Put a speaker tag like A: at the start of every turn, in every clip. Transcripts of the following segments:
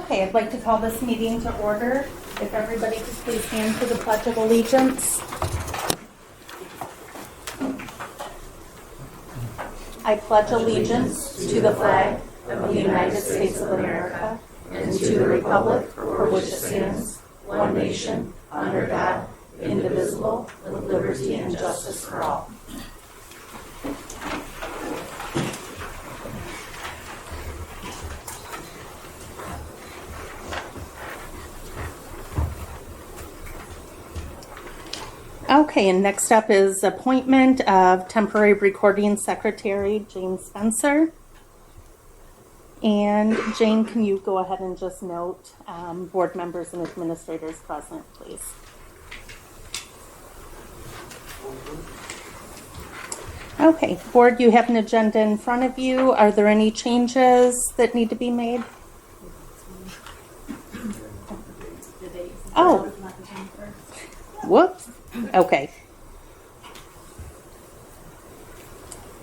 A: Okay, I'd like to call this meeting to order. If everybody could please stand for the Pledge of Allegiance. I pledge allegiance to the flag of the United States of America and to the republic for which it stands, one nation, under God, indivisible, with liberty and justice for all. Okay, and next up is appointment of temporary recording secretary, Jane Spencer. And Jane, can you go ahead and just note board members and administrators present, please? Okay, board, you have an agenda in front of you. Are there any changes that need to be made? Oh, whoops. Okay.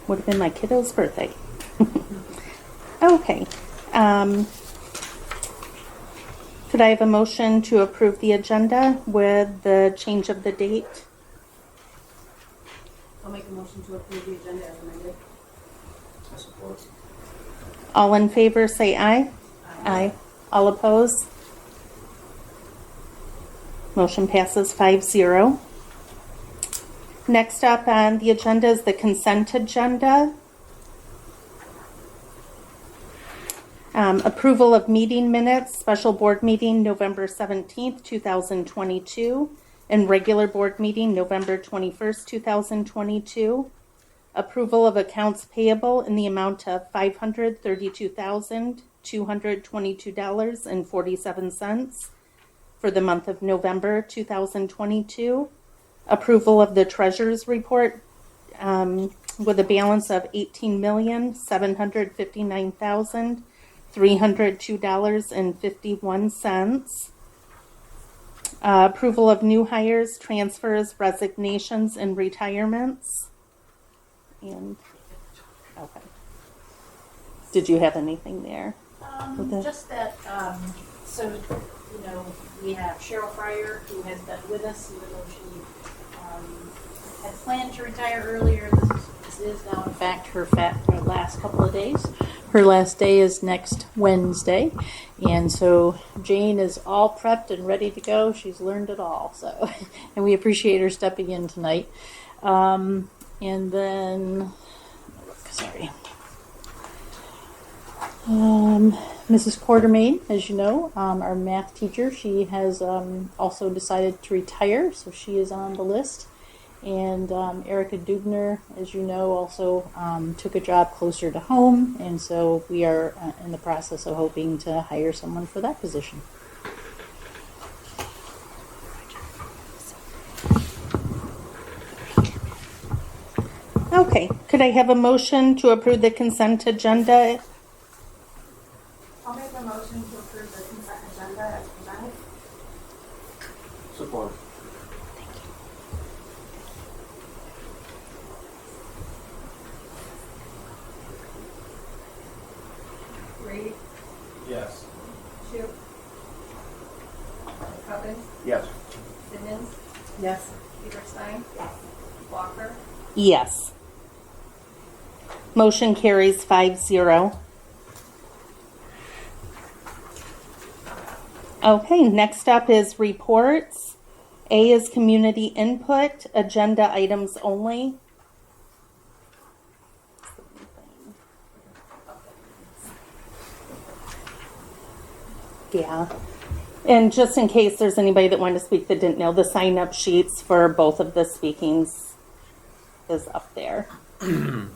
A: Would have been my kiddo's birthday. Okay. Could I have a motion to approve the agenda with the change of the date?
B: I'll make a motion to approve the agenda as amended.
C: I support.
A: All in favor say aye. Aye. All opposed? Motion passes 5-0. Next up on the agenda is the consent agenda. Approval of meeting minutes, special board meeting November 17th, 2022, and regular board meeting November 21st, 2022. Approval of accounts payable in the amount of $532,222.47 for the month of November 2022. Approval of the treasurer's report with a balance of $18,759,302.51. Approval of new hires, transfers, resignations, and retirements. And okay. Did you have anything there?
B: Just that, we have Cheryl Fryer, who has been with us, even though she had planned to retire earlier. This is now, in fact, her last couple of days. Her last day is next Wednesday. And so Jane is all prepped and ready to go. She's learned it all. So, and we appreciate her stepping in tonight. And then, Mrs. Quartermain, as you know, our math teacher, she has also decided to retire, so she is on the list. And Erica Dubner, as you know, also took a job closer to home, and so we are in the process of hoping to hire someone for that position.
A: Okay, could I have a motion to approve the consent agenda?
D: I'll make a motion to approve the consent agenda as presented.
C: Support.
D: Reed,
C: Yes.
D: Shute, Cubbins,
C: Yes.
D: Simmons,
B: Yes.
D: Peterstein, Walker.
A: Yes. Motion carries 5-0. Okay, next up is reports. A is community input, agenda items only. Yeah. And just in case there's anybody that wanted to speak that didn't know, the sign-up sheets for both of the speakings is up there. Thank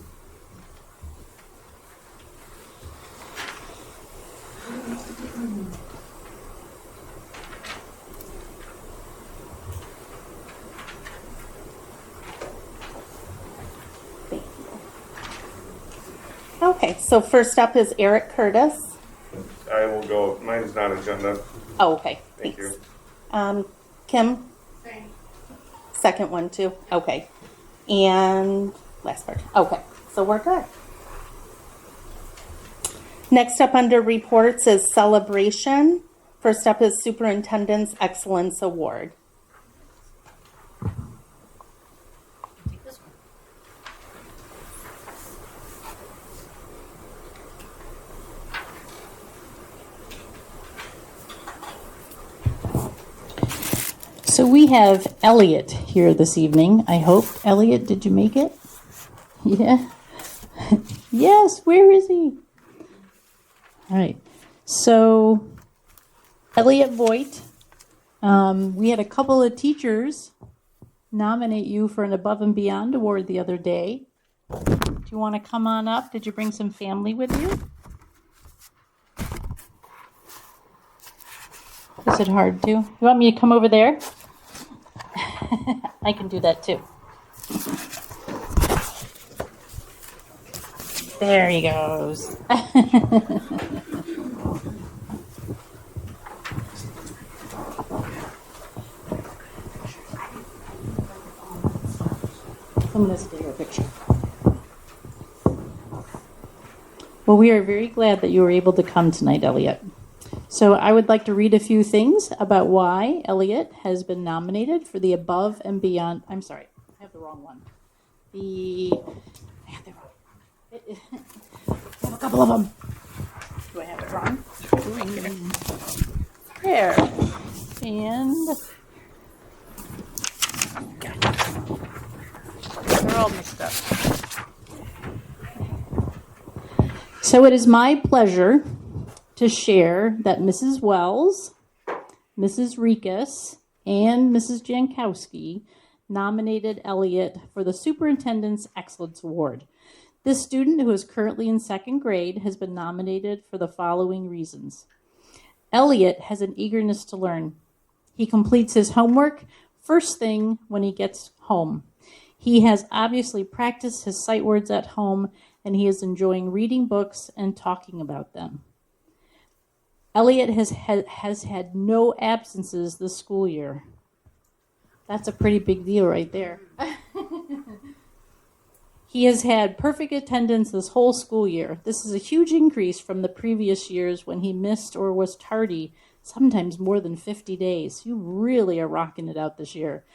A: you. Okay, so first up is Eric Curtis.
E: I will go. Mine is not agenda.
A: Oh, okay.
E: Thank
A: Thanks.
E: you.
A: Kim?
D: Same.
A: Second one too? Okay. And last part. Okay. So we're good. Next up under reports is celebration. First up is Superintendent's Excellence Award.
B: Take this one. So we have Elliot here this evening, I hope. Elliot, did you make it? Yeah. Yes, where is he? All right. So, Elliot Voigt, we had a couple of teachers nominate you for an Above and Beyond award the other day. Do you want to come on up? Did you bring some family with you? Is it hard to? You want me to come over there? I can do that too. There he goes. I'm going to take a picture. Well, we are very glad that you were able to come tonight, Elliot. So I would like to read a few things about why Elliot has been nominated for the Above and Beyond. I'm sorry, I have the wrong one. I have a couple of them. Do I have it wrong? There. And they're all mixed up. So it is my pleasure to share that Mrs. Wells, Mrs. Rikas, and Mrs. Jankowski nominated Elliot for the Superintendent's Excellence Award. This student, who is currently in second grade, has been nominated for the following reasons. Elliot has an eagerness to learn. He completes his homework first thing when he gets home. He has obviously practiced his sight words at home, and he is enjoying reading books and talking about them. Elliot has had no absences this school year. That's a pretty big deal right there. He has had perfect attendance this whole school year. This is a huge increase from the previous years when he missed or was tardy, sometimes more than 50 days. You really are rocking it out this year.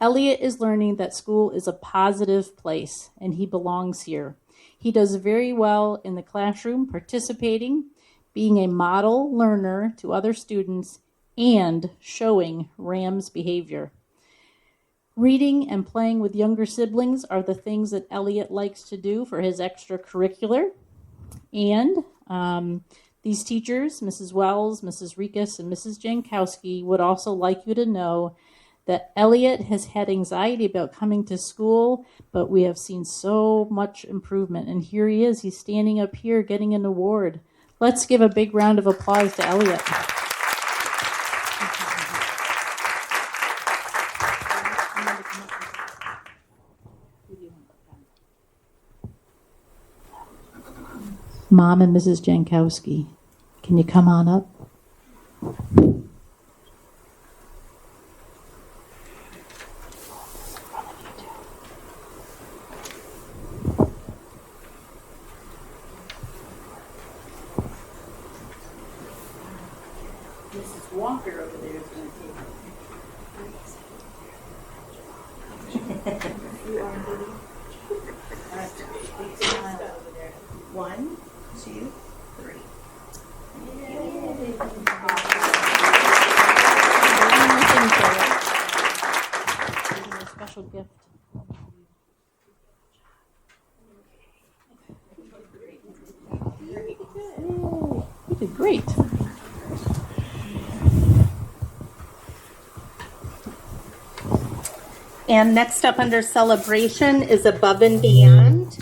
B: Elliot is learning that school is a positive place and he belongs here. He does very well in the classroom, participating, being a model learner to other students, and showing Ram's behavior. Reading and playing with younger siblings are the things that Elliot likes to do for his extracurricular. And these teachers, Mrs. Wells, Mrs. Rikas, and Mrs. Jankowski, would also like you to know that Elliot has had anxiety about coming to school, but we have seen so much improvement. And here he is. He's standing up here getting an award. Let's give a big round of applause to Elliot. Mom and Mrs. Jankowski, can you come on up? Mrs. Walker over there is going to take it. You are ready. Over there. 1, 2, 3. A special gift. You did great. And next up under celebration is Above and Beyond.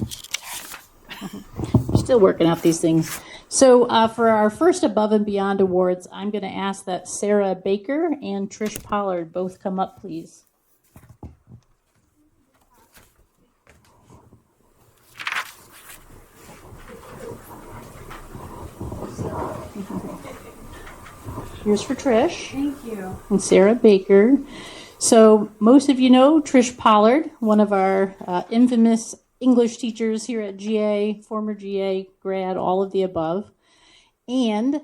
B: We're still working out these things. So for our first Above and Beyond awards, I'm going to ask that Sarah Baker and Trish Pollard both come up, please. Here's for Trish.
D: Thank you.
A: And Sarah Baker. So most of you know Trish Pollard, one of our infamous English teachers here at GA, former GA grad, all of the above.
B: And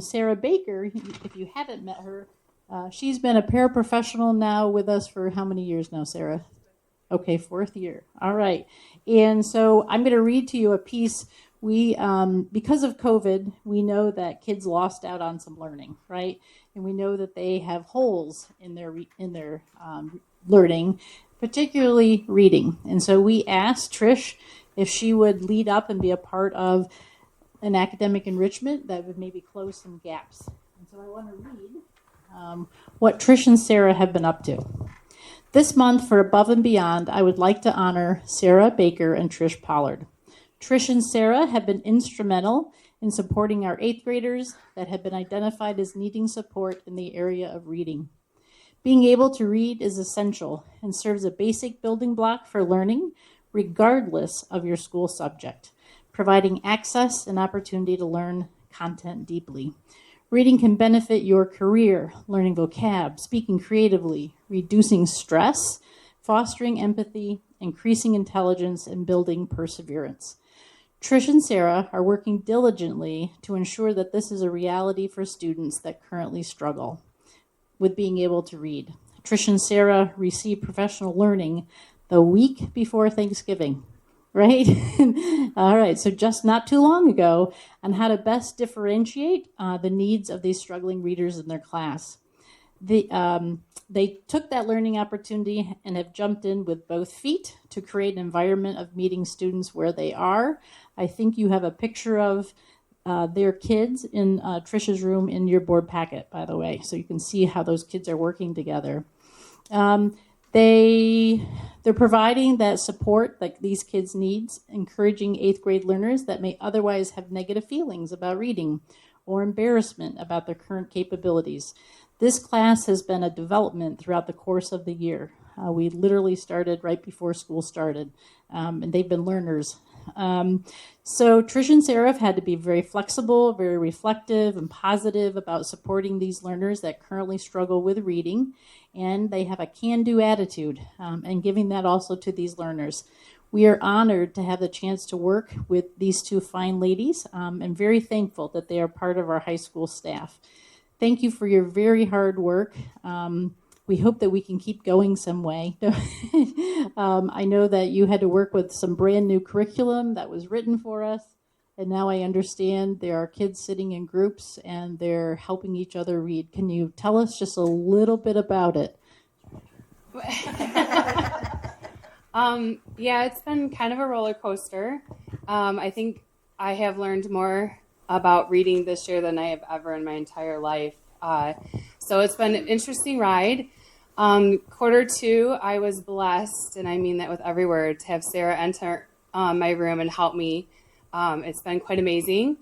B: Sarah Baker, if you haven't met her, she's been a paraprofessional now with us for how many years now, Sarah? Okay, 4th year. All right. And so I'm going to read to you a piece. We, because of COVID, we know that kids lost out on some learning, right? And we know that they have holes in their learning, particularly reading. And so we asked Trish if she would lead up and be a part of an academic enrichment that would maybe close some gaps. And so I want to read what Trish and Sarah have been up to. This month, for Above and Beyond, I would like to honor Sarah Baker and Trish Pollard. Trish and Sarah have been instrumental in supporting our 8th graders that have been identified as needing support in the area of reading. Being able to read is essential and serves a basic building block for learning, regardless of your school subject, providing access and opportunity to learn content deeply. Reading can benefit your career, learning vocab, speaking creatively, reducing stress, fostering empathy, increasing intelligence, and building perseverance. Trish and Sarah are working diligently to ensure that this is a reality for students that currently struggle with being able to read. Trish and Sarah received professional learning the week before Thanksgiving, right? All right, so just not too long ago on how to best differentiate the needs of these struggling readers in their class. They took that learning opportunity and have jumped in with both feet to create an environment of meeting students where they are. I think you have a picture of their kids in Trish's room in your board packet, by the way, so you can see how those kids are working together. They're providing that support that these kids need, encouraging 8th grade learners that may otherwise have negative feelings about reading or embarrassment about their current capabilities. This class has been a development throughout the course of the year. We literally started right before school started, and they've been learners. So Trish and Sarah have had to be very flexible, very reflective, and positive about supporting these learners that currently struggle with reading, and they have a can-do attitude, and giving that also to these learners. We are honored to have the chance to work with these two fine ladies, and very thankful that they are part of our high school staff. Thank you for your very hard work. We hope that we can keep going some way. I know that you had to work with some brand new curriculum that was written for us, and now I understand there are kids sitting in groups and they're helping each other read. Can you tell us just a little bit about it?
F: Yeah, it's been kind of a roller coaster. I think I have learned more about reading this year than I have ever in my entire life. So it's been an interesting ride. Quarter 2, I was blessed, and I mean that with every word, to have Sarah enter my room and help me. It's been quite amazing,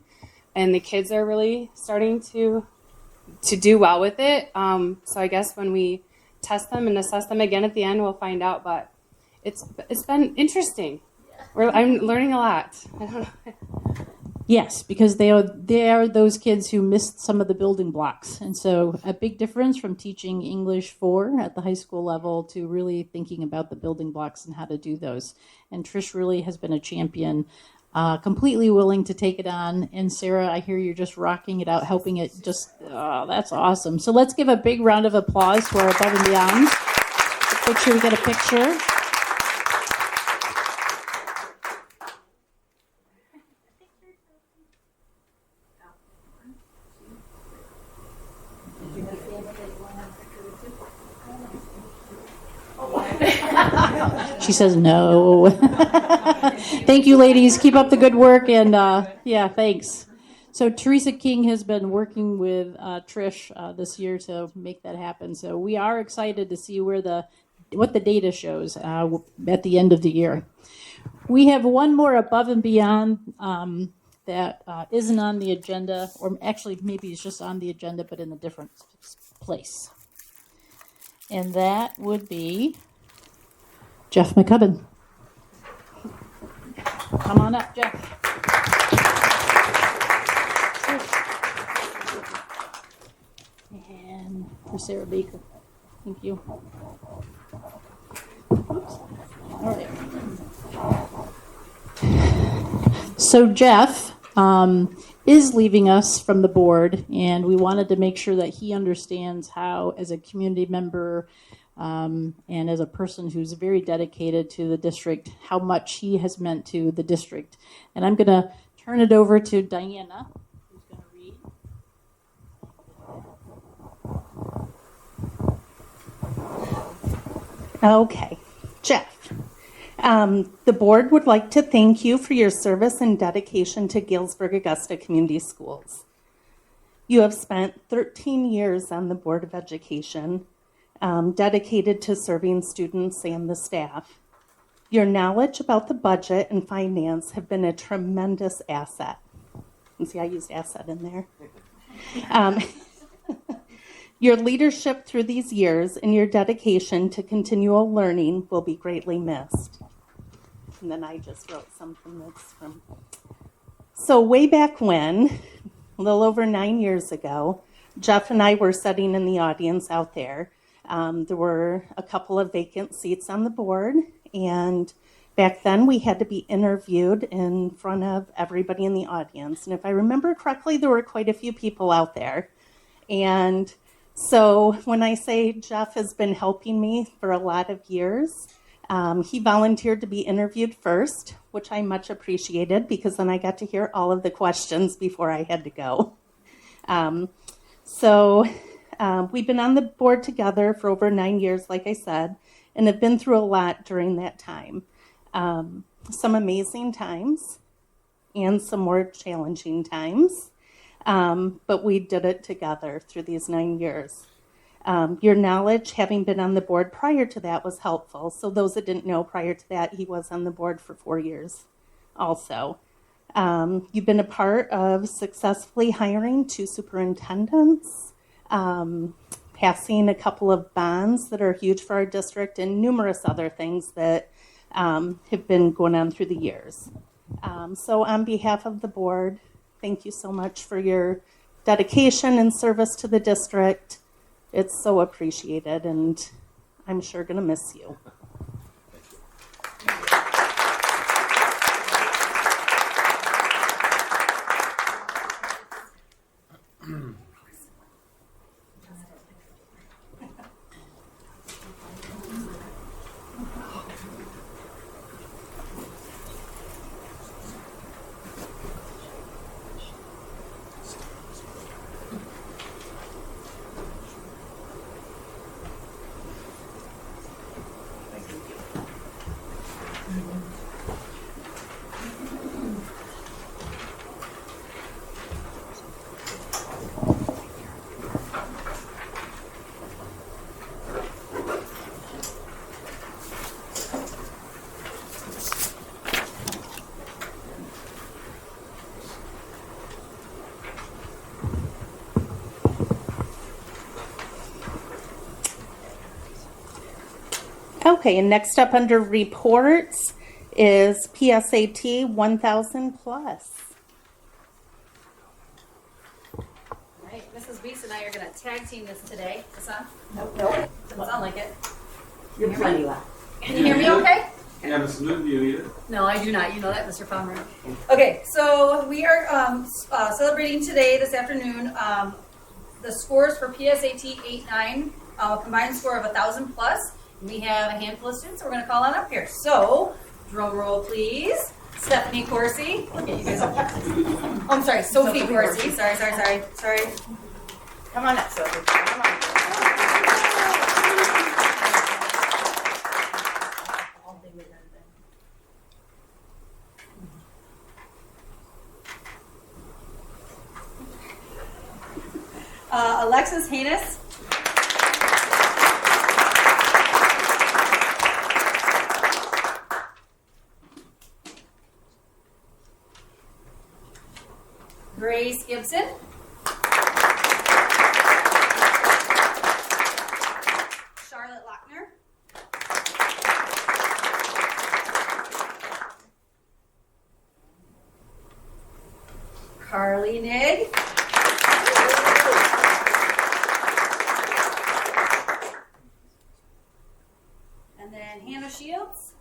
F: and the kids are really starting to do well with it. So I guess when we test them and assess them again at the end, we'll find out. But it's been interesting. I'm learning a lot. I don't know.
B: Yes, because they are those kids who missed some of the building blocks. And so a big difference from teaching English 4 at the high school level to really thinking about the building blocks and how to do those. And Trish really has been a champion, completely willing to take it on. And Sarah, I hear you're just rocking it out, helping it that's awesome. So let's give a big round of applause to our Above and Beyond. Make sure we get a picture. She says no. Thank you, ladies. Keep up the good work, and thanks. So Teresa King has been working with Trish this year to make that happen. So we are excited to see what the data shows at the end of the year. We have one more Above and Beyond that isn't on the agenda, or actually maybe it's just on the agenda, but in a different place. And that would be Jeff McCubbin. Come on up, Jeff. And for Sarah Baker. Thank you. Oops. All right. So Jeff
A: is leaving us from the board, and we wanted to make sure that he understands how, as a community member and as a person who's very dedicated to the district, how much he has meant to the district. And I'm going to turn it over to Diana, who's going to read.
G: Okay, Jeff. The board would like to thank you for your service and dedication to Galesburg-Augusta Community Schools. You have spent 13 years on the Board of Education, dedicated to serving students and the staff. Your knowledge about the budget and finance have been a tremendous asset. And see, I used asset in there. Your leadership through these years and your dedication to continual learning will be greatly missed. And then I just wrote something that's from... So way back when, a little over 9 years ago, Jeff and I were sitting in the audience out there. There were a couple of vacant seats on the board, and back then we had to be interviewed in front of everybody in the audience. And if I remember correctly, there were quite a few people out there. And so when I say Jeff has been helping me for a lot of years, he volunteered to be interviewed first, which I much appreciated because then I got to hear all of the questions before I had to go. We've been on the board together for over 9 years, like I said, and have been through a lot during that time. Some amazing times and some more challenging times. But we did it together through these 9 years. Your knowledge, having been on the board prior to that, was helpful. So those that didn't know, prior to that, he was on the board for 4 years also. You've been a part of successfully hiring 2 superintendents, passing a couple of bonds that are huge for our district, and numerous other things that have been going on through the years. So on behalf of the board, thank you so much for your dedication and service to the district. It's so appreciated, and I'm sure going to miss you. Okay, and next up under reports is PSAT 1000 plus.
H: All right, Mrs. Weiss and I are going to tag team this today. Is this on?
B: Nope.
H: Doesn't sound like it.
B: You're plenty loud.
H: Can you hear me okay?
C: Yeah, Mrs. Newton, do you need it?
H: No, I do not. You know that, Mr. Palmer. Okay, so we are celebrating today, this afternoon, the scores for PSAT 8-9, combined score of 1,000 plus. We have a handful of students, so we're going to call on up here. So, drum roll, please. Stephanie Corsi. Look at you guys. Oh, I'm sorry, Sophie Corsi. Sorry.
B: Come on up, Sophie. Come on.
H: Alexis Haynes. Grace Gibson. Charlotte Lochner. Carly Nigg. And then Hannah Shields.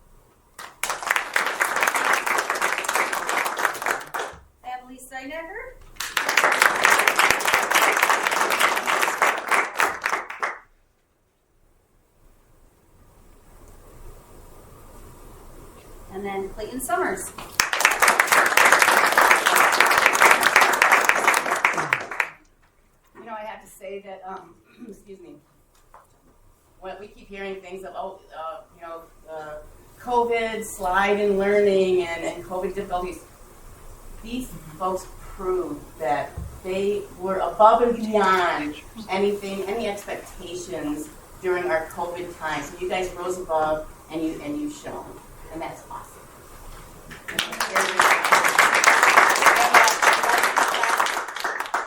H: Emily Steinecker. And then Clayton Summers.
I: You know, I have to say that, excuse me, when we keep hearing things about, COVID, slide in learning, and COVID difficulties, these folks proved that they were above and beyond any expectations during our COVID time. So you guys rose above, and you've shown, and that's awesome.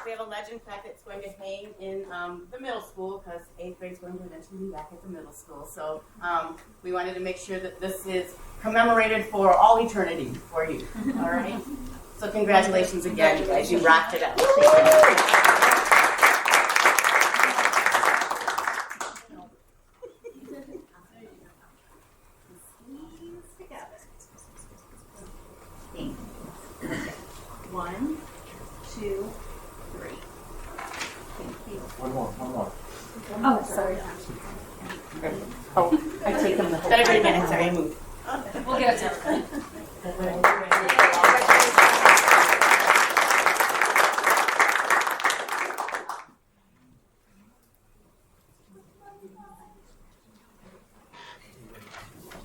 I: We have a legend plaque that's going to hang in the middle school because 8th grade is going to eventually be back at the middle school. So we wanted to make sure that this is commemorated for all eternity for you. All right? So congratulations again, you guys. You rocked it out.
G: One, two, three. Thank you.
C: One more.
G: Oh, sorry. Oh, I take them the whole
I: Better
G: time.
I: do it again. Sorry, I moved.
H: We'll get it to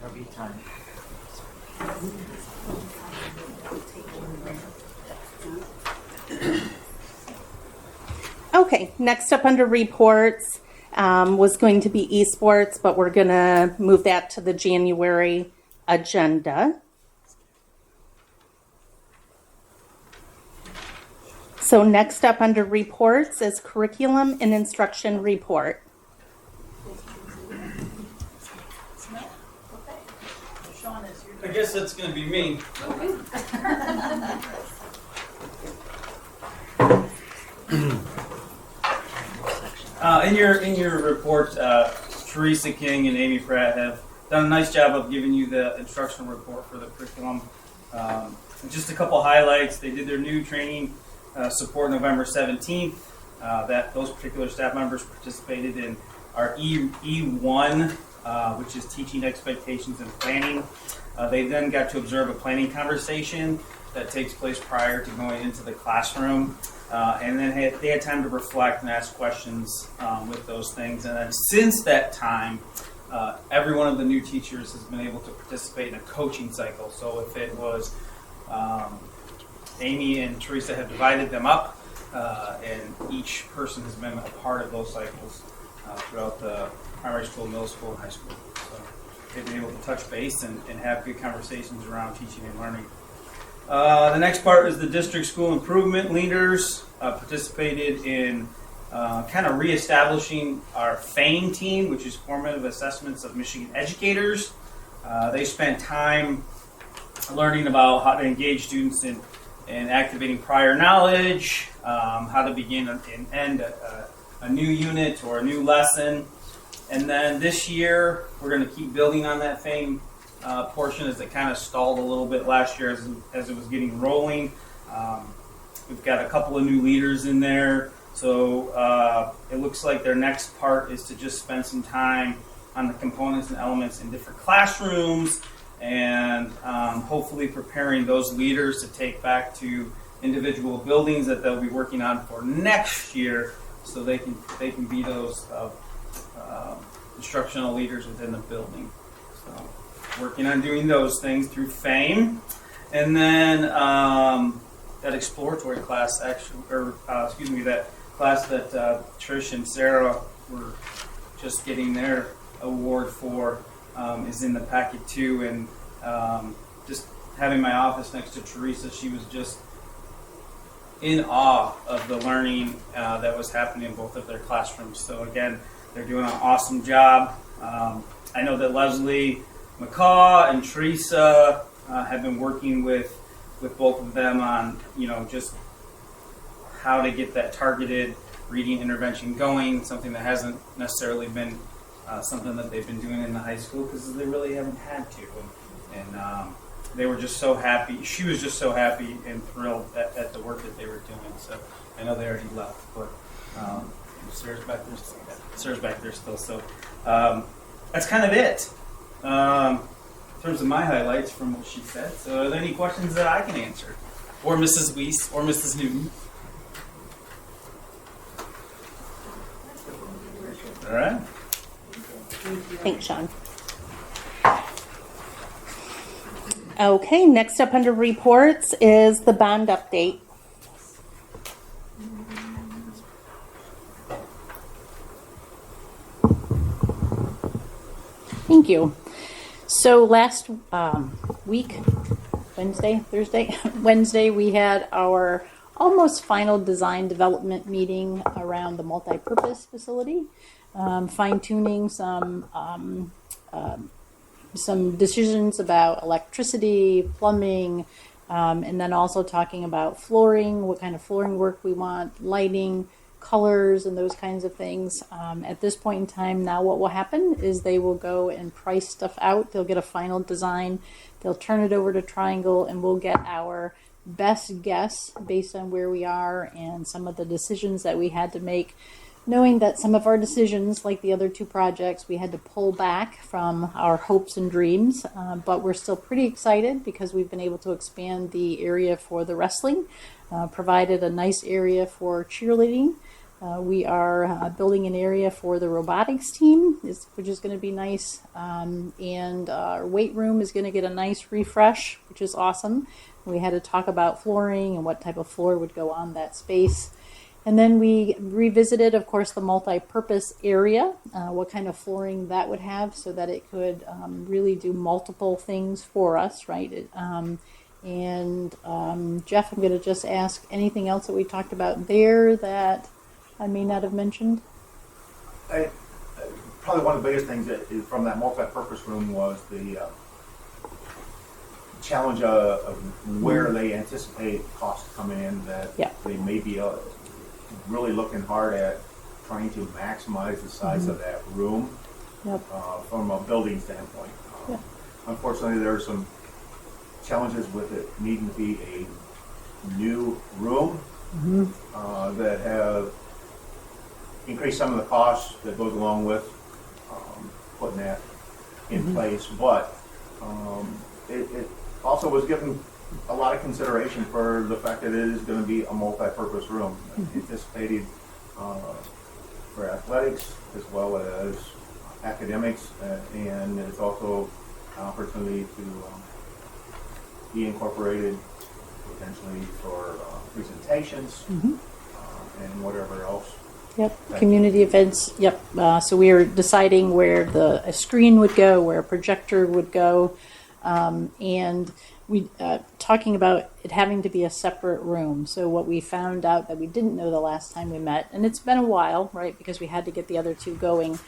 C: That'll be time.
G: Okay, next up under reports was going to be esports, but we're going to move that to the January agenda. So next up under reports is curriculum and instruction report.
C: I guess that's going to be me. In your report, Teresa King and Amy Pratt have done a nice job of giving you the instructional report for the curriculum. Just a couple highlights. They did their new training support November 17th. That those particular staff members participated in our E1, which is teaching expectations and planning. They then got to observe a planning conversation that takes place prior to going into the classroom. And then they had time to reflect and ask questions with those things. And then since that time, every one of the new teachers has been able to participate in a coaching cycle. So if it was Amy and Teresa have divided them up, and each person has been a part of those cycles throughout the primary school, middle school, and high school. So they've been able to touch base and have good conversations around teaching and learning. The next part is the district school improvement leaders participated in kind of reestablishing our FAME team, which is Formative Assessments of Michigan Educators. They spent time learning about how to engage students in activating prior knowledge, how to begin and end a new unit or a new lesson. And then this year, we're going to keep building on that FAME portion as it kind of stalled a little bit last year as it was getting rolling. We've got a couple of new leaders in there. So it looks like their next part is to just spend some time on the components and elements in different classrooms and hopefully preparing those leaders to take back to individual buildings that they'll be working on for next year so they can be those instructional leaders within the building. So working on doing those things through FAME. And then that exploratory class, that class that Trish and Sarah were just getting their award for is in the packet too. And just having my office next to Teresa, she was just in awe of the learning that was happening in both of their classrooms. So again, they're doing an awesome job. I know that Leslie McCaw and Teresa have been working with both of them on, just how to get that targeted reading intervention going, something that hasn't necessarily been something that they've been doing in the high school because they really haven't had to. And they were just so happy. She was just so happy and thrilled at the work that they were doing. So I know they already left, but Sarah's back there still. So that's kind of it. in terms of my highlights from what she said. So are there any questions that I can answer? Or Mrs. Weiss, or Mrs. Newton? All right.
G: Thanks, Sean. Okay, next up under reports is the bond update. Thank you. So last week, Wednesday, we had our almost final design development meeting around the multi-purpose facility, fine-tuning some decisions about electricity, plumbing, and then also talking about flooring, what kind of flooring work we want, lighting, colors, and those kinds of things. At this point in time, now what will happen is they will go and price stuff out. They'll get a final design. They'll turn it over to Triangle, and we'll get our best guess based on where we are and some of the decisions that we had to make, knowing that some of our decisions, like the other two projects, we had to pull back from our hopes and dreams, but we're still pretty excited because we've been able to expand the area for the wrestling, provided a nice area for cheerleading. We are building an area for the robotics team, which is going to be nice, and our weight room is going to get a nice refresh, which is awesome. We had to talk about flooring and what type of floor would go on that space. And then we revisited, of course, the multi-purpose area, what kind of flooring that would have so that it could really do multiple things for us, right? Jeff, I'm going to just ask anything else that we talked about there that I may not have mentioned?
J: Probably one of the biggest things that is from that multi-purpose room was the challenge of where they anticipate costs coming in, that they may be really looking hard at trying to maximize the size of that room from a building standpoint. Unfortunately, there are some challenges with it needing to be a new room that have increased some of the costs that goes along with putting that in place, but it also was given a lot of consideration for the fact that it is going to be a multi-purpose room, anticipated for athletics as well as academics, and it's also an opportunity to be incorporated potentially for presentations and whatever else.
G: Yep, community events, yep. So we are deciding where a screen would go, where a projector would go, and we talking about it having to be a separate room. So what we found out that we didn't know the last time we met, and it's been a while, right, because we had to get the other two going,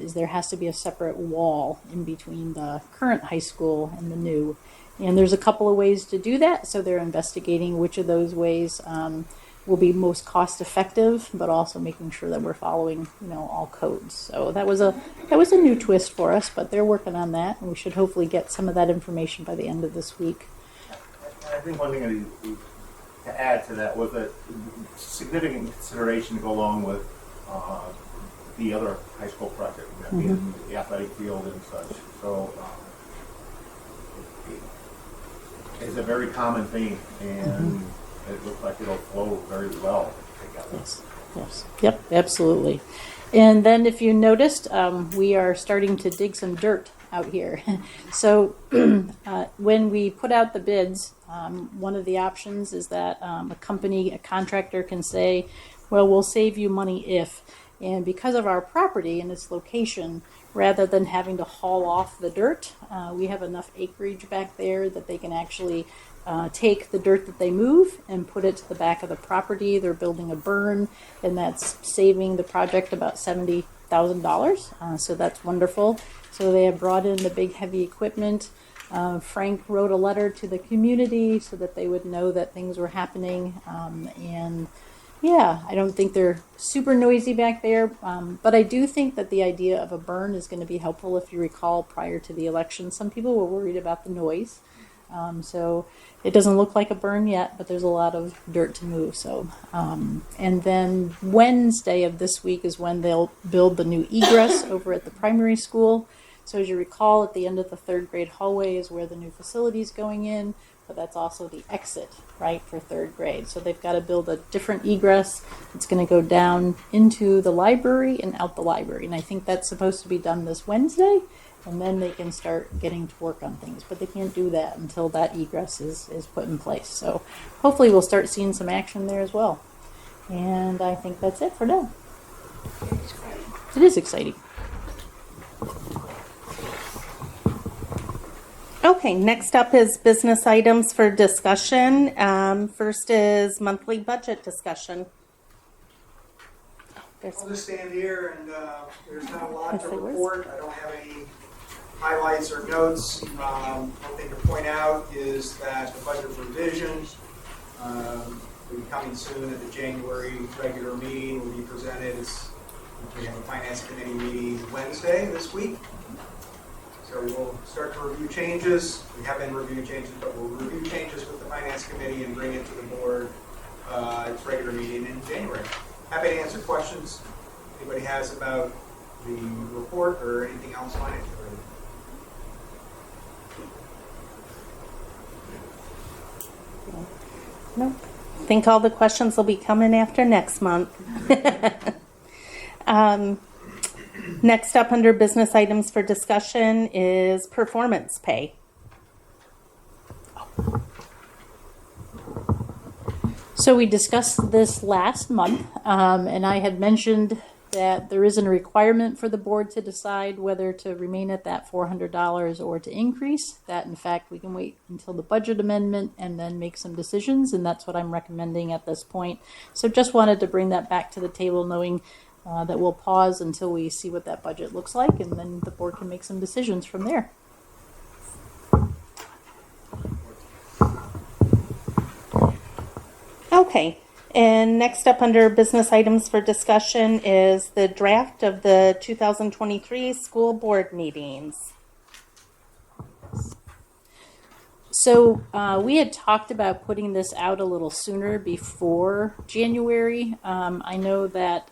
G: is there has to be a separate wall in between the current high school and the new. And there's a couple of ways to do that, so they're investigating which of those ways will be most cost effective, but also making sure that we're following, all codes. So that was a new twist for us, but they're working on that, and we should hopefully get some of that information by the end of this week.
J: I think one thing to add to that was a significant consideration to go along with the other high school project, that being the athletic field and such. So it's a very common theme, and it looks like it'll flow very well together.
G: Yes. Yep, absolutely. And then if you noticed, we are starting to dig some dirt out here. So when we put out the bids, one of the options is that a contractor can say, well, we'll save you money if, and because of our property and its location, rather than having to haul off the dirt, we have enough acreage back there that they can actually take the dirt that they move and put it to the back of the property. They're building a burn, and that's saving the project about $70,000. So that's wonderful. So they have brought in the big heavy equipment. Frank wrote a letter to the community so that they would know that things were happening. I don't think they're super noisy back there, but I do think that the idea of a burn is going to be helpful. If you recall, prior to the election, some people were worried about the noise. So it doesn't look like a burn yet, but there's a lot of dirt to move. So, and then Wednesday of this week is when they'll build the new egress over at the primary school.
B: So as you recall, at the end of the third grade hallway is where the new facility is going in, but that's also the exit, right, for third grade. So they've got to build a different egress. It's going to go down into the library and out the library. And I think that's supposed to be done this Wednesday, and then they can start getting to work on things. But they can't do that until that egress is put in place. So hopefully we'll start seeing some action there as well. And I think that's it for now. It is exciting.
G: Okay, next up is business items for discussion. First is monthly budget discussion.
K: I'll just stand here and there's not a lot to
G: Yes, it was.
K: report. I don't have any highlights or notes. One thing to point out is that the budget revision will be coming soon at the January regular meeting. Will be presented. We have a finance committee meeting Wednesday this week. So we'll start to review changes. We have been reviewing changes, but we'll review changes with the finance committee and bring it to the board its regular meeting in January. Happy to answer questions anybody has about the report or anything else on it.
G: No, I think all the questions will be coming after next month. Next up under business items for discussion is performance pay.
B: So we discussed this last month, and I had mentioned that there isn't a requirement for the board to decide whether to remain at that $400 or to increase. That, in fact, we can wait until the budget amendment and then make some decisions, and that's what I'm recommending at this point. So just wanted to bring that back to the table, knowing that we'll pause until we see what that budget looks like, and then the board can make some decisions from there.
G: Okay, and next up under business items for discussion is the draft of the 2023 school board meetings.
B: So we had talked about putting this out a little sooner before January. I know that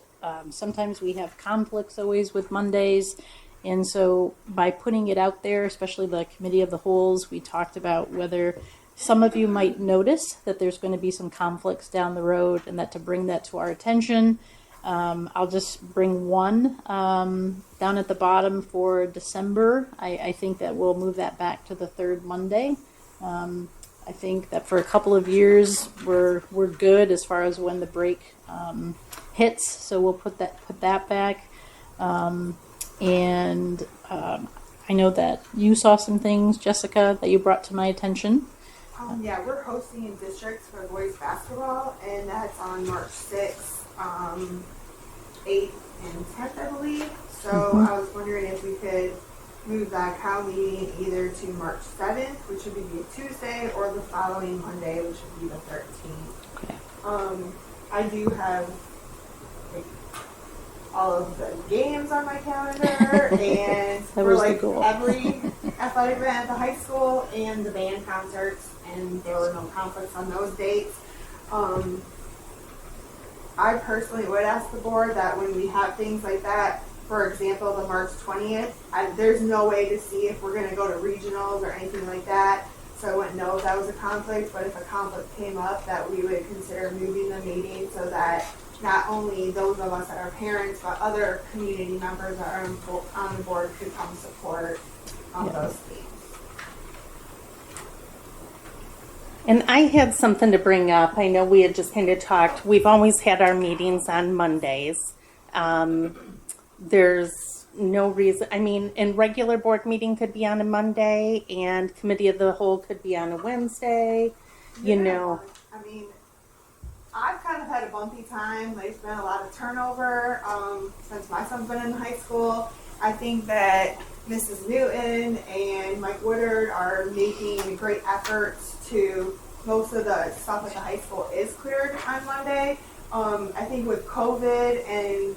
B: sometimes we have conflicts always with Mondays. And so by putting it out there, especially the committee of the wholes, we talked about whether some of you might notice that there's going to be some conflicts down the road, and that to bring that to our attention, I'll just bring one down at the bottom for December. I think that we'll move that back to the third Monday. I think that for a couple of years we're good as far as when the break hits, so we'll put that back. And I know that you saw some things, Jessica, that you brought to my attention.
D: Yeah, we're hosting in districts for boys basketball, and that's on March 6th, 8th, and 10th, I believe. So I was wondering if we could move that COW meeting either to March 7th, which would be a Tuesday, or the following Monday, which would be the 13th.
B: Okay.
D: I do have all of the games on my calendar, and for like every athletic event at the high school and the band concerts, and there were no conflicts on those dates. I personally would ask the board that when we have things like that, for example, the March 20th, there's no way to see if we're going to go to regionals or anything like that, so I wouldn't know if that was a conflict, but if a conflict came up, that we would consider moving the meeting so that not only those of us that are parents, but other community members that are on the board could come support those teams.
G: And I had something to bring up. I know we had just kind of talked. We've always had our meetings on Mondays. There's no reason. I mean, and regular board meeting could be on a Monday, and committee of the whole could be on a Wednesday. You know.
D: I mean, I've kind of had a bumpy time. There's been a lot of turnover since my son's been in high school. I think that Mrs. Newton and Mike Woodard are making great efforts to, most of the stuff at the high school is cleared on Monday. I think with COVID and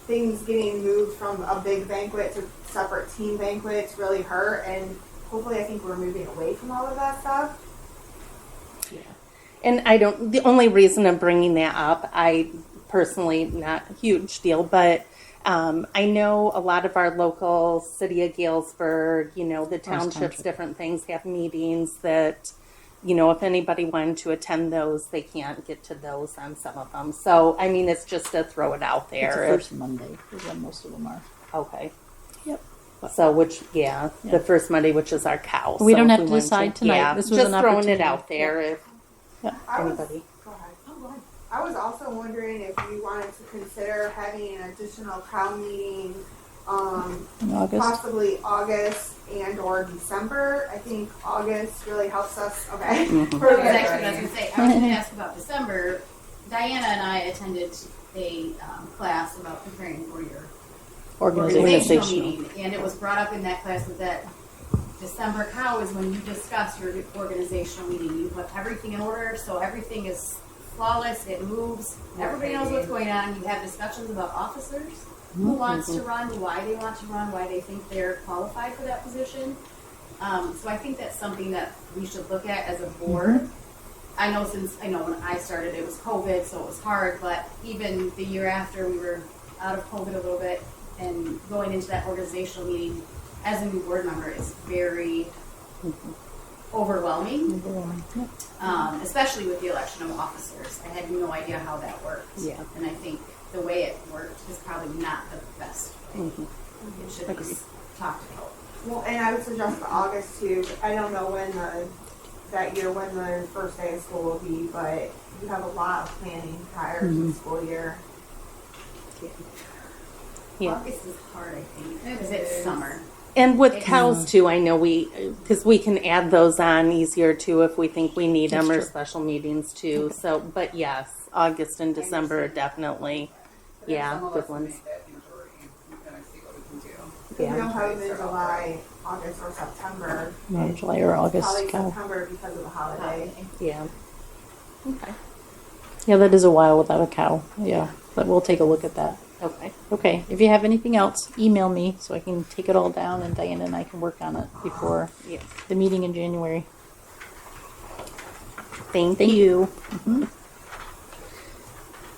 D: things getting moved from a big banquet to separate team banquets really hurt, and hopefully I think we're moving away from all of that stuff.
G: Yeah. And the only reason I'm bringing that up, I personally, not a huge deal, but I know a lot of our local city of Galesburg, you know, the townships,
L: Township.
G: different things have meetings that, you know, if anybody wanted to attend those, they can't get to those on some of them. So, I mean, it's just to throw it out
L: It's the
G: there.
L: first Monday is when most of them are.
G: Okay.
L: Yep.
G: So, the first Monday, which is our cow.
L: We
G: So
L: don't
G: if
L: have to
G: wanted
L: decide tonight.
G: Yeah,
L: This was
G: just
L: an
G: throwing
L: opportunity.
G: it out there if
D: I was,
G: anybody.
D: go ahead. I was also wondering if you wanted to consider having an additional cow meeting,
L: In August.
D: possibly August and or December. I think August really helps us. Okay.
G: Mm-hmm.
H: That was actually what I was going to say. I was going to ask about December. Diana and I attended a class about preparing for your organizational meeting, and it was brought up in that class that December cow is when you discuss your organizational meeting. You put everything in order, so everything is flawless. It moves. Everybody knows what's going on. You have discussions about officers, who wants to run, why they want to run, why they think they're qualified for that position. So I think that's something that we should look at as a board. I know when I started it was COVID, so it was hard, but even the year after we were out of COVID a little bit and going into that organizational meeting as a new board member is very overwhelming, especially with the election of officers. I had no idea how that worked.
G: Yeah.
H: And I think the way it worked is probably not the best way. It should be talked about.
D: Well, and I would suggest the August too. I don't know when when the first day of school will be, but you have a lot of planning prior to the school year.
G: Yeah.
H: August is hard, I think, because it's summer.
G: And with cows too, I know because we can add those on easier too if we think we need them or special meetings too. So, but yes, August and December are definitely, good ones.
D: If we don't have them in July, August, or September.
L: Not July or August.
D: Probably
L: Cow.
D: September because of the holiday.
G: Yeah. Okay.
L: Yeah, that is a while without a cow. Yeah, but we'll take a look at that.
G: Okay.
L: Okay, if you have anything else, email me so I can take it all down and Diana and I can work on it before the meeting in January.
G: Thank you.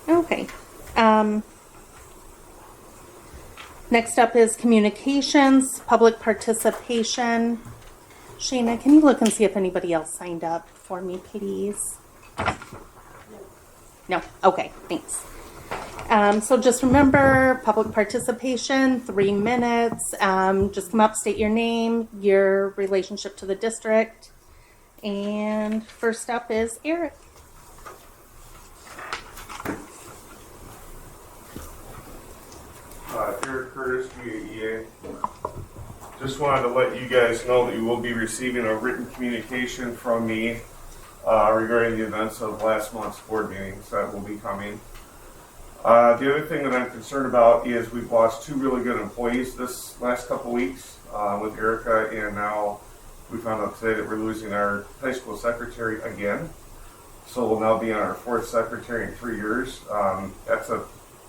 G: Okay. Next up is communications, public participation. Shayna, can you look and see if anybody else signed up for me, please? No? Okay, thanks. So just remember, public participation, 3 minutes. Just come up, state your name, your relationship to the district. And first up is Eric.
E: Eric Curtis, GAEA. Just wanted to let you guys know that you will be receiving a written communication from me regarding the events of last month's board meetings that will be coming. The other thing that I'm concerned about is we've lost 2 really good employees this last couple weeks with Erica, and now we found out today that we're losing our high school secretary again. So we'll now be on our 4th secretary in 3 years. That's a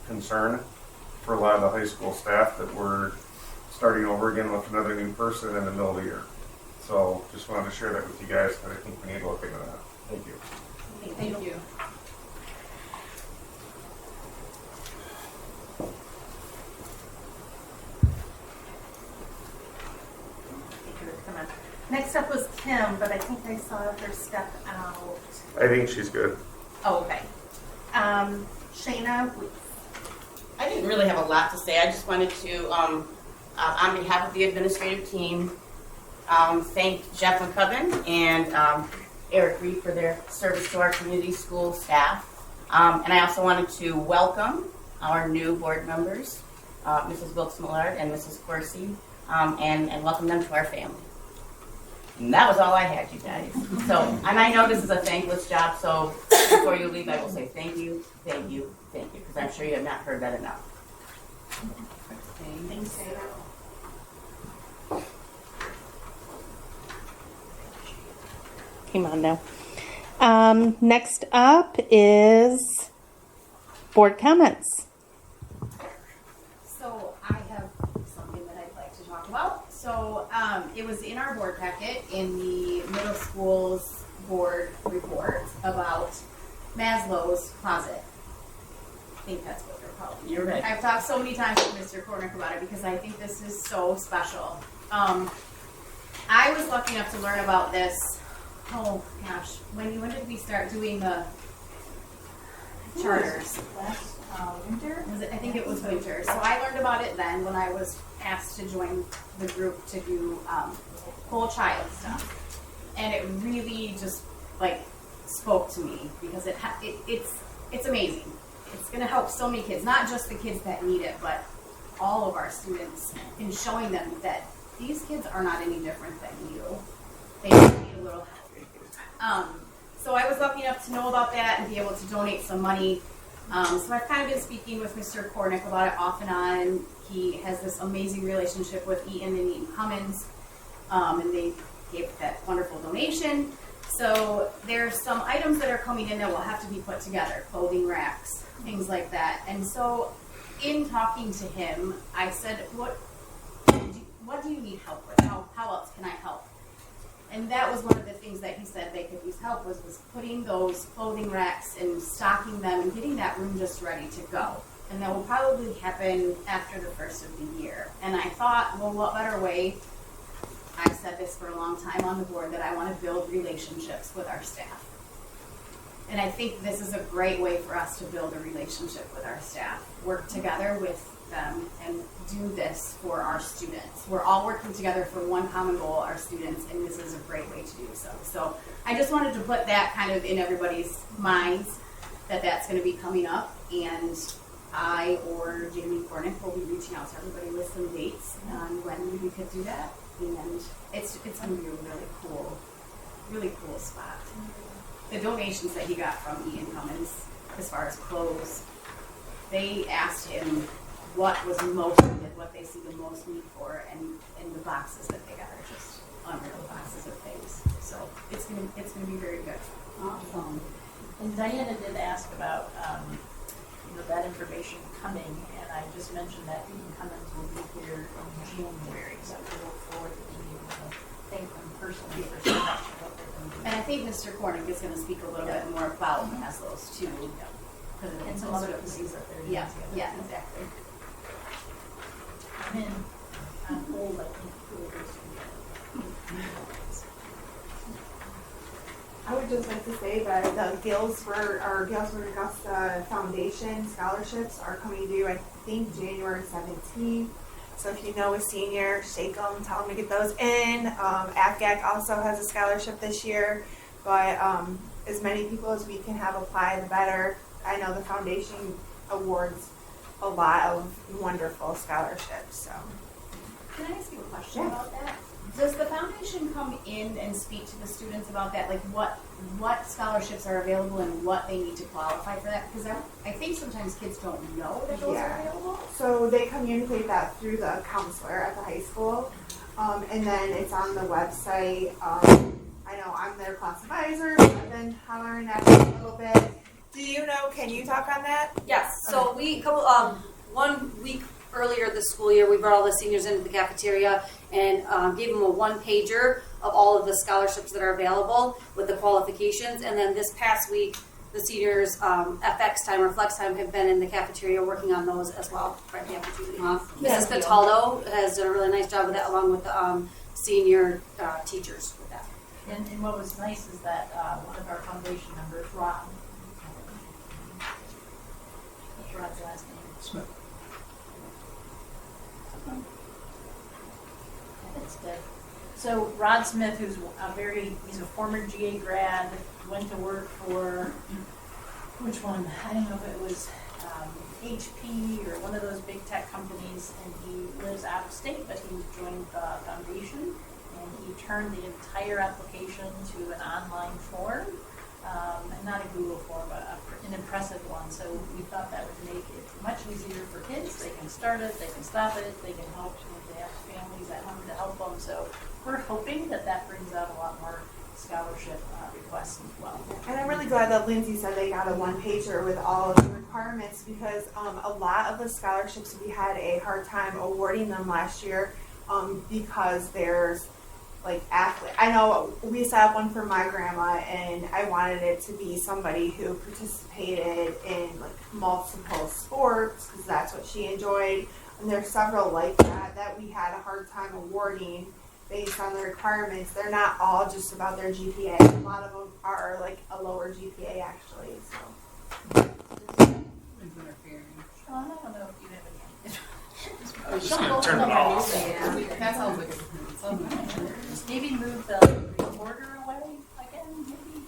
E: concern for a lot of the high school staff that we're starting over again with another new person in the middle of the year. So just wanted to share that with you guys, but I think we need to look into that. Thank you.
H: Thank you.
G: Come on. Next up was Kim, but I think I saw her step out.
E: I think she's good.
G: Oh, okay. Shayna,
I: I didn't really have a lot to say. I just wanted to, on behalf of the administrative team, thank Jeff McCubbin and Eric Reed for their service to our community school staff. And I also wanted to welcome our new board members, Mrs. Wilkes-Millard and Mrs. Corsi, and welcome them to our family. And that was all I had, you guys. So, and I know this is a thankless job, so before you leave, I will say thank you, thank you, thank you, because I'm sure you have not heard that enough.
G: thanks, Sarah. Come on now. Next up is board comments.
H: So I have something that I'd like to talk about. So it was in our board packet in the middle school's board report about Maslow's closet. I think that's what they're You're right. I've talked so many times with Mr. Kornick about it because I think this is so special. I was lucky enough to learn about this. Oh gosh, when did we start doing the charters?
B: Last winter?
H: I think it was winter. So I learned about it then when I was asked to join the group to do whole child stuff, and it really just like spoke to me because it's amazing. It's going to help so many kids, not just the kids that need it, but all of our students, in showing them that these kids are not any different than you. They just need a little help. So I was lucky enough to know about that and be able to donate some money. So I've kind of been speaking with Mr. Kornick about it off and on. He has this amazing relationship with Eaton and Eaton Cummins, and they gave that wonderful donation. So there's some items that are coming in that will have to be put together, clothing racks, things like that. And so in talking to him, I said, what do you need help with? How else can I help? And that was one of the things that he said they could use help was putting those clothing racks and stocking them and getting that room just ready to go. And that will probably happen after the first of the year. And I thought, well, what better way? I've said this for a long time on the board that I want to build relationships with our staff. And I think this is a great way for us to build a relationship with our staff, work together with them and do this for our students. We're all working together for one common goal, our students, and this is a great way to do so. So I just wanted to put that kind of in everybody's minds that that's going to be coming up, and I or Jamie Kornick will be reaching out to everybody with some dates on when we could do that. And it's going to be a really cool spot. The donations that he got from Ian Cummins, as far as clothes, they asked him what was most needed, what they see the most need for, and the boxes that they got are just unreal boxes of things. So it's gonna be very good.
B: Awesome. And Diana did ask about that information coming, and I just mentioned that Eaton Cummins will be here in January, so we look forward to being able to thank them personally for so much of what they've been doing.
H: And I think Mr. Kornick is going to speak a little bit more about those too.
B: And some other pieces that they're doing together.
H: Yeah, exactly.
B: And then on hold, I think really goes
D: I would just like to say that the Galesburg-Augusta Foundation scholarships are coming due, I think, January 17th. So if you know a senior, shake them, tell them to get those in. AFGAC also has a scholarship this year, but as many people as we can have apply, the better. I know the foundation awards a lot of wonderful scholarships. So,
H: can I ask you a question about that? Does the foundation come in and speak to the students about that, like what scholarships are available and what they need to qualify for that? Because I think sometimes kids don't know that those are available.
D: So they communicate that through the counselor at the high school, and then it's on the website. I know I'm their class advisor, but I've been hollering at them a little bit. Do you know? Can you talk on that?
M: Yes. So we 1 week earlier this school year, we brought all the seniors into the cafeteria and gave them a one-pager of all of the scholarships that are available with the qualifications. And then this past week, the seniors FX time or flex time have been in the cafeteria working on those as well. Right, the opportunity.
B: Awesome.
M: Mrs. Cataldo has done a really nice job with that, along with the senior teachers with that.
B: And what was nice is that one of our foundation members, Rod, what's Rod's last name?
J: Smith.
B: It's good. So Rod Smith, who's he's a former GA grad, went to work for, which one? I don't know if it was HP or one of those big tech companies, and he lives out of state, but he joined the foundation, and he turned the entire application to an online form, and not a Google form, but an impressive one. So we thought that would make it much easier for kids. They can start it, they can stop it, they can help if they have families at home to help them. So we're hoping that brings out a lot more scholarship requests as well.
D: And I'm really glad that Lindsay said they got a one-pager with all of the requirements, because a lot of the scholarships we had a hard time awarding them last year because there's like athlete. I know we set up one for my grandma, and I wanted it to be somebody who participated in like multiple sports because that's what she enjoyed. And there's several like that we had a hard time awarding based on the requirements. They're not all just about their GPA. A lot of them are like a lower GPA actually. So.
B: Sean, I don't know if you have any.
C: Turn it off.
B: Yeah, that sounds like maybe move the recorder away again, maybe.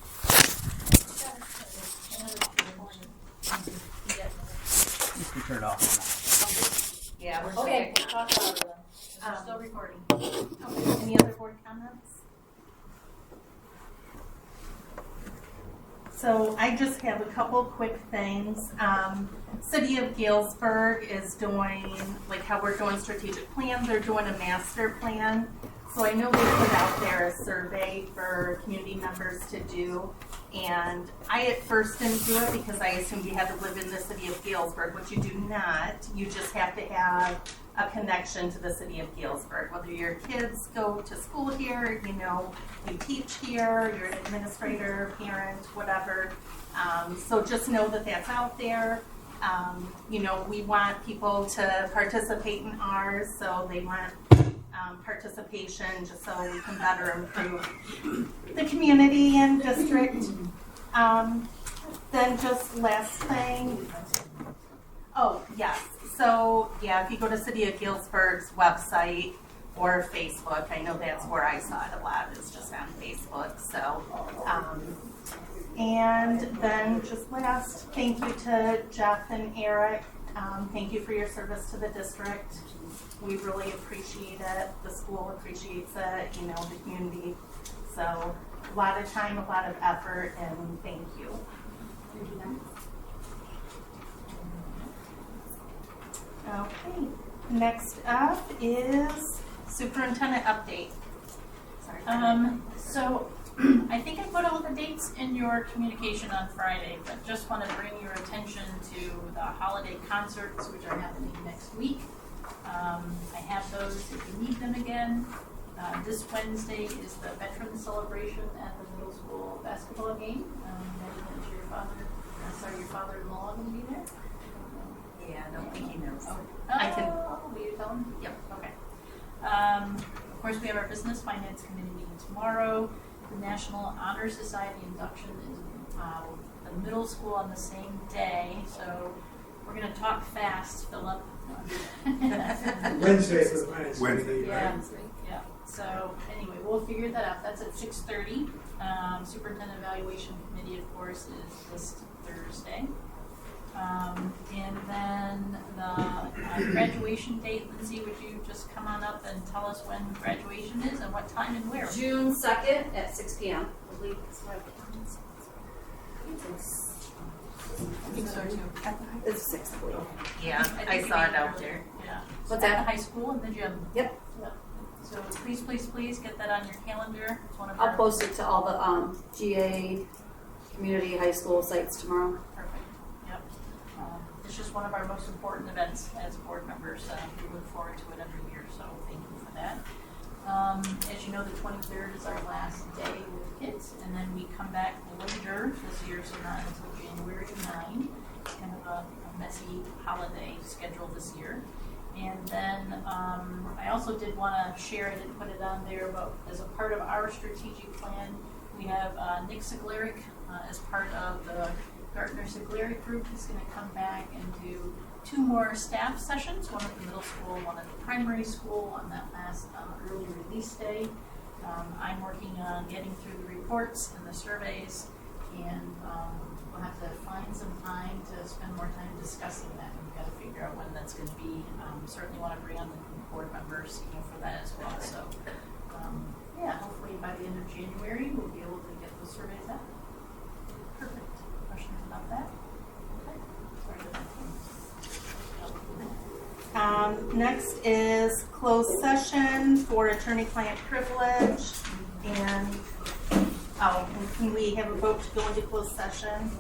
C: You can turn it off.
B: Yeah, we're
H: Okay.
B: talk about them. We're still recording.
G: Any other board comments? So I just have a couple quick things. City of Galesburg is doing, like how we're doing strategic plans, they're doing a master plan. So I know they put out there a survey for community members to do. And I at first didn't do it because I assumed you had to live in the city of Galesburg, which you do not. You just have to have a connection to the city of Galesburg. Whether your kids go to school here, you know, you teach here, you're an administrator, parent, whatever. So just know that that's out there. You know, we want people to participate in ours, so they want participation just so we can better improve the community and district. Then just last thing. Oh, yes. So, yeah, if you go to City of Galesburg's website or Facebook, I know that's where I saw it a lot, is just on Facebook. So, and then just last, thank you to Jeff and Eric. Thank you for your service to the district. We really appreciate it. The school appreciates it, you know, the community. So a lot of time, a lot of effort, and thank you. Okay, next up is superintendent update. Sorry.
B: So I think I put all the dates in your communication on Friday, but just want to bring your attention to the holiday concerts, which are happening next week. I have those if you need them again. This Wednesday is the Veterans Celebration at the middle school basketball game. Imagine your father-in-law will be there.
H: Yeah, I don't think he knows.
B: Oh,
G: I can.
B: Will you tell him?
H: Yep.
B: Okay. Of course, we have our Business Finance Committee meeting tomorrow. The National Honor Society induction is the middle school on the same day, so we're going to talk fast, Philip.
K: Wednesday for the finance committee,
B: Yeah.
K: right?
B: Yeah. So anyway, we'll figure that out. That's at 6:30. Superintendent Evaluation Committee, of course, is this Thursday. And then the graduation date. Lindsay, would you just come on up and tell us when graduation is and what time and where?
M: June 2nd at 6 p.m. I believe it's
B: I think so too.
M: It's 6, I believe.
H: Yeah, I saw it out there.
B: Yeah.
M: What's
B: At
M: that?
B: the high school in the gym.
M: Yep.
B: So please, please, please get that on your calendar. It's one of
M: I'll
B: our
M: post it to all the GA community high school sites tomorrow.
B: Perfect. Yep. It's just one of our most important events as board members. We look forward to it every year, so thank you for that. As you know, the 23rd is our last day with kids, and then we come back later this year, so not until January 9. Kind of a messy holiday schedule this year. And then I also did want to share, I didn't put it on there, but as a part of our strategic plan, we have Nick Sigleric as part of the Gartner-Sigleric group. He's going to come back and do 2 more staff sessions, one at the middle school, one at the primary school on that last early release day. I'm working on getting through the reports and the surveys, and we'll have to find some time to spend more time discussing that. We've got to figure out when that's going to be. Certainly want to bring on the board members, for that as well. So, yeah, hopefully by the end of January we'll be able to get those surveys out. Perfect. Questions about that? Okay.
G: Next is closed session for attorney-client privilege, and can we have a vote to go into closed session?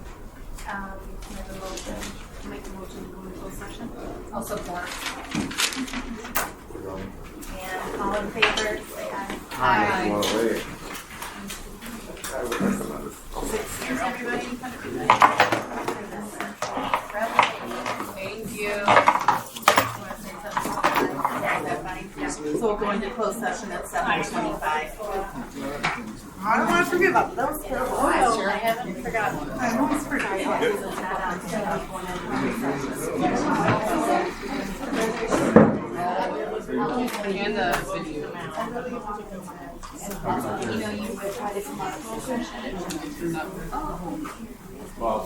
G: Can we have a motion to make a motion to go into closed session?
H: I'll support.
G: And all in favor, say aye.
B: Thank you. So we'll go into closed session at 7:25.
D: I don't want to forget about those.
B: Oh, sure, I haven't forgotten.
D: I almost forgot.
B: And the video.
J: Well,